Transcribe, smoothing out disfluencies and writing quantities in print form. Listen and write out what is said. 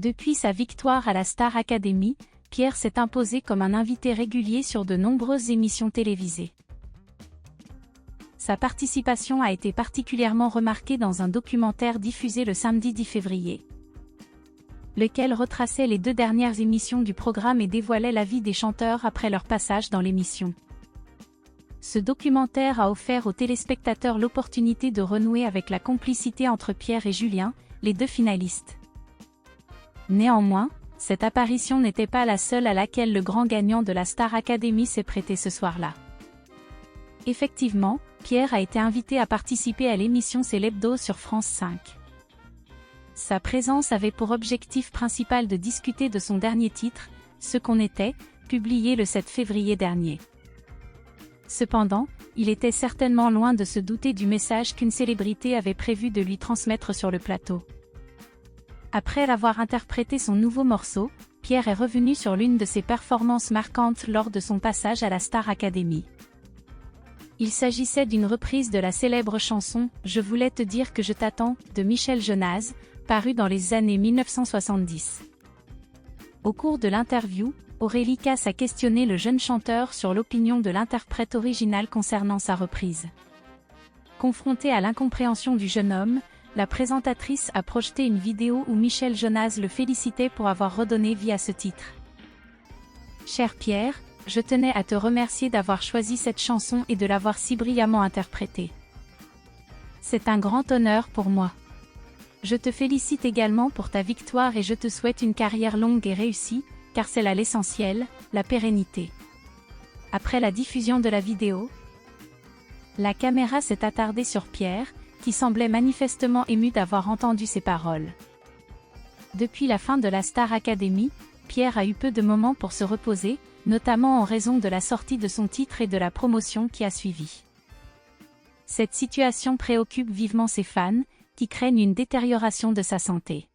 Depuis sa victoire à la Star Academy, Pierre s'est imposé comme un invité régulier sur de nombreuses émissions télévisées. Sa participation a été particulièrement remarquée dans un documentaire diffusé le samedi 10 février, lequel retraçait les 2 dernières émissions du programme et dévoilait la vie des chanteurs après leur passage dans l'émission. Ce documentaire a offert aux téléspectateurs l'opportunité de renouer avec la complicité entre Pierre et Julien, les 2 finalistes. Néanmoins, cette apparition n'était pas la seule à laquelle le grand gagnant de la Star Academy s'est prêté ce soir-là. Effectivement, Pierre a été invité à participer à l'émission C'est l'Hebdo sur France 5. Sa présence avait pour objectif principal de discuter de son dernier titre, Ce qu'on était, publié le 7 février dernier. Cependant, il était certainement loin de se douter du message qu'une célébrité avait prévu de lui transmettre sur le plateau. Après avoir interprété son nouveau morceau, Pierre est revenu sur l'une de ses performances marquantes lors de son passage à la Star Academy. Il s'agissait d'une reprise de la célèbre chanson « Je voulais te dire que je t'attends » de Michel Jonas, parue dans les années 1970. Au cours de l'interview, Aurélie Casse a questionné le jeune chanteur sur l'opinion de l'interprète original concernant sa reprise. Confrontée à l'incompréhension du jeune homme, la présentatrice a projeté une vidéo où Michel Jonas le félicitait pour avoir redonné vie à ce titre. « Cher Pierre, je tenais à te remercier d'avoir choisi cette chanson et de l'avoir si brillamment interprétée. C'est un grand honneur pour moi. Je te félicite également pour ta victoire et je te souhaite une carrière longue et réussie, car c'est là l'essentiel, la pérennité. » Après la diffusion de la vidéo, la caméra s'est attardée sur Pierre, qui semblait manifestement ému d'avoir entendu ces paroles. Depuis la fin de la Star Academy, Pierre a eu peu de moments pour se reposer, notamment en raison de la sortie de son titre et de la promotion qui a suivi. Cette situation préoccupe vivement ses fans, qui craignent une détérioration de sa santé.